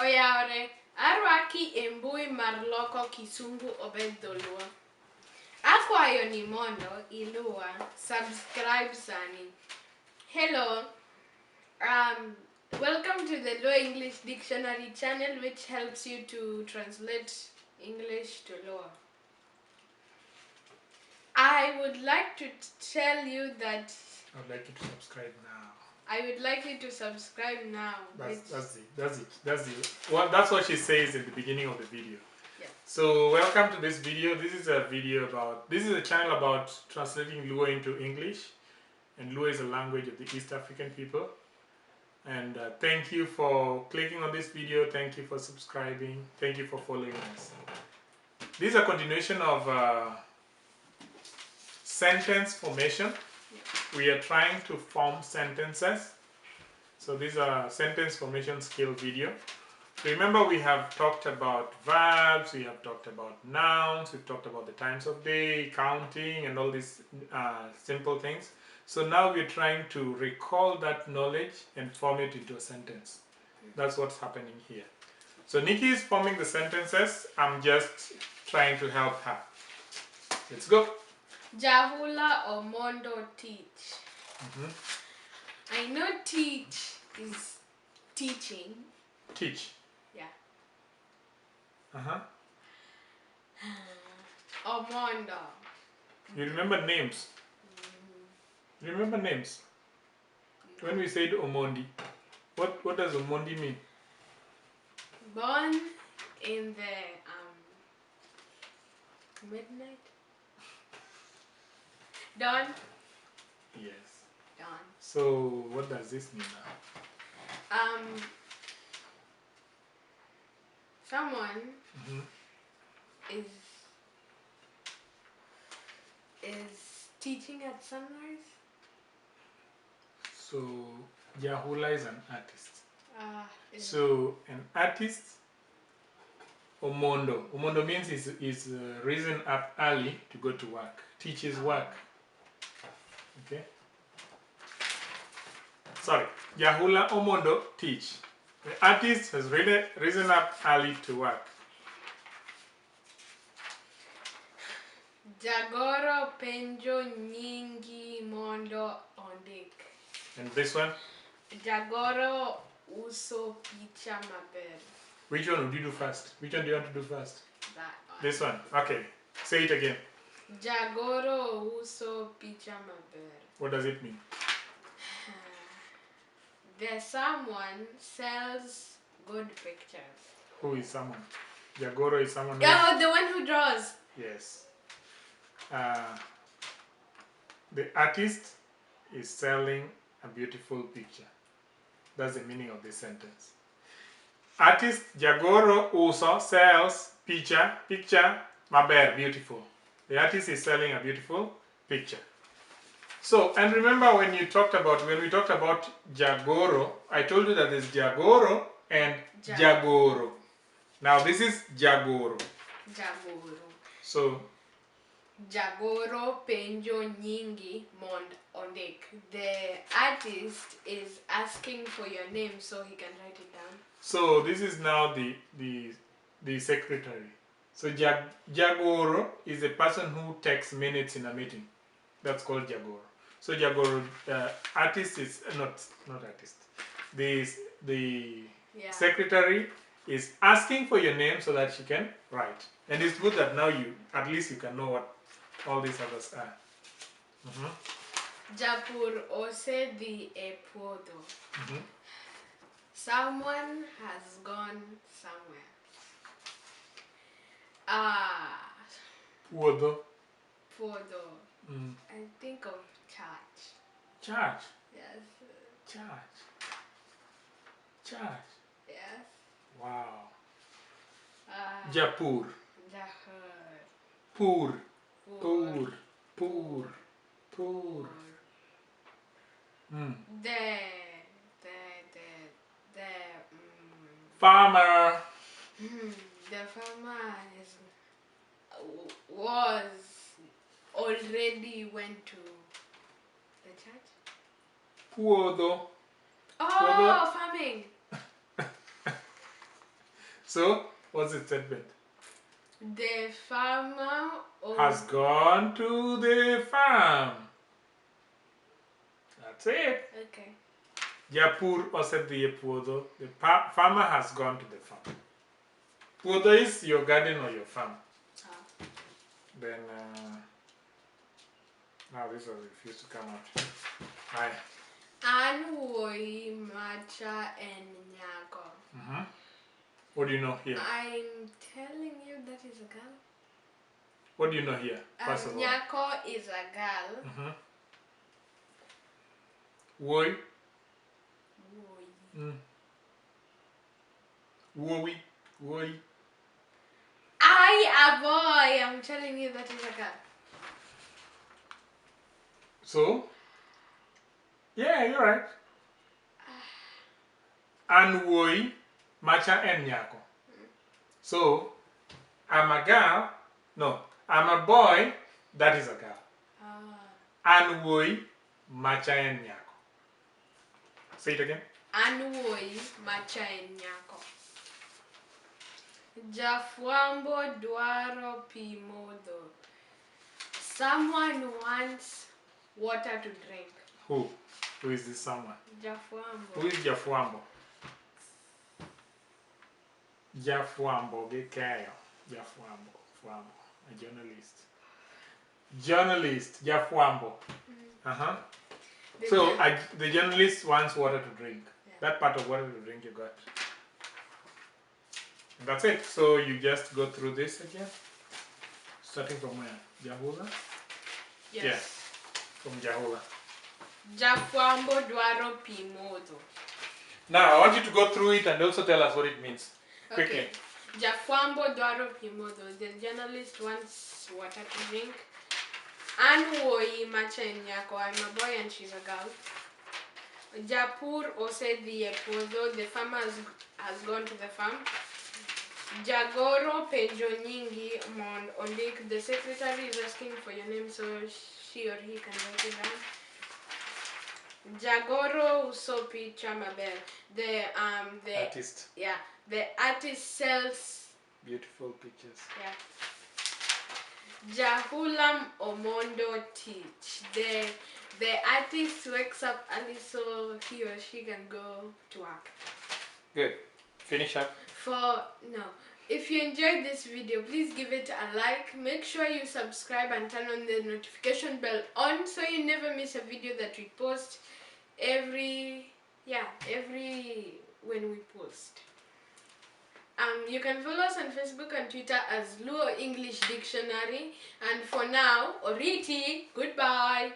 Oyawre, arwaki e mbui mar loko kisungu obed dholuo. Akwayo ni mondo iluwa, subscribe sani. Hello, welcome to the LUO English Dictionary channel, which helps you to translate English to LUO. I would like to tell you that I would like you to subscribe now. I would like you to subscribe now. That's it. Well, that's what she says in the beginning of the video. Yeah. So welcome to this video. This is a channel about translating LUO into English, and LUO is a language of the East African people. And thank you for clicking on this video. Thank you for subscribing. Thank you for following us. This is a continuation of sentence formation. We are trying to form sentences. So these are sentence formation skill video. Remember, we have talked about verbs, we have talked about nouns, we've talked about the times of day, counting, and all these simple things. So now we're trying to recall that knowledge and form it into a sentence. That's what's happening here. So Nikki is forming the sentences. I'm just trying to help her. Let's go. Jahula or Mondo teach. I know teach is teaching. Teach. Yeah. Uh-huh. Omondo. You remember names? You remember names? When we said Omondi, what does Omondi mean? Born in the midnight. Dawn. Yes. Dawn. So what does this mean now? Someone is teaching at sunrise. So Jahula is an artist. So an artist, Omondo. Omondo means is risen up early to go to work. Teaches work. Okay. Sorry. Jahula Omondo teach. The artist has risen up early to work. Jagoro penjo nyingi mondo ondik. And this one? Jagoro uso picha maber. Which one would you do first? Which one do you want to do first? That one. This one. Okay. Say it again. Jagoro uso picha maber. What does it mean? There's someone sells good pictures. Who is someone? Jagoro is someone. Oh, the one who draws. Yes. The artist is selling a beautiful picture. That's the meaning of this sentence. Artist Jagoro uso sells picture maber, beautiful. The artist is selling a beautiful picture. So, and remember when we talked about Jagoro, I told you that there's Jagoro and Jagoro. Now this is Jagoro. Jagoro. So Jagoro penjo nyingi mond ondik. The artist is asking for your name so he can write it down. So this is now the secretary. So Jagoro is the person who takes minutes in a meeting. That's called Jagoro. So Jagoro, artist is not artist. The secretary is asking for your name so that she can write. And it's good that now at least you can know what all these others are. Japur ose di e puodho. Someone has gone somewhere. Puodho. Puodho. I think of church. Church? Yes. Church. Yes. Wow. Japur. Jahur. Pur. The farmer. The farmer was already went to the church. Puodho. Oh, farming. So, what's the statement? The farmer Has gone to the farm. That's it. Okay. Japur osedhi puodho. The farmer has gone to the farm. Puodho is your garden or your farm. Then now this has refused to come out. Hi. Anwoi macha en nyako. What do you know here? I'm telling you that is a girl. What do you know here? First of all. Nyako is a girl. Woi. Woi. Woi. Woi. A boy. I'm telling you that is a girl. So? Yeah, you're right. An woi macha en nyako. So, I'm a girl. No, I'm a boy. That is a girl. An woi macha en nyako. Say it again. An woi macha en nyako. Jafwambo dwaro pi modho. Someone wants water to drink. Who? Who is this someone? Jafwambo. Who is Jafwambo? Jafwambo, Gekayo. Jafwambo. Fwambo. A journalist. Journalist, Jafwambo. So, the journalist wants water to drink. Yeah. That part of water to drink you got. And that's it. So, you just go through this again. Starting from where? Jahula? Yes. Yeah. From Jahula. Jafwambo dwaro pi modho. Now, I want you to go through it and also tell us what it means. Quickly. Okay. Jafwambo dwaro pi modho. The journalist wants water to drink. Anwoi macha en nyako. I'm a boy and she's a girl. Japur osedhi e puodho. The farmer has gone to the farm. Jagoro penjo nyingi mond ondik. The secretary is asking for your name so she or he can write it down. Jagoro uso picha maber. The artist. Yeah, the artist sells beautiful pictures. Yeah. Jahulam omondo teach. The artist wakes up early so he or she can go to work. Good. Finish up. If you enjoyed this video, please give it a like. Make sure you subscribe and turn on the notification bell on so you never miss a video that we post every when we post. You can follow us on Facebook and Twitter as LUO English Dictionary. And for now, Oriti, goodbye.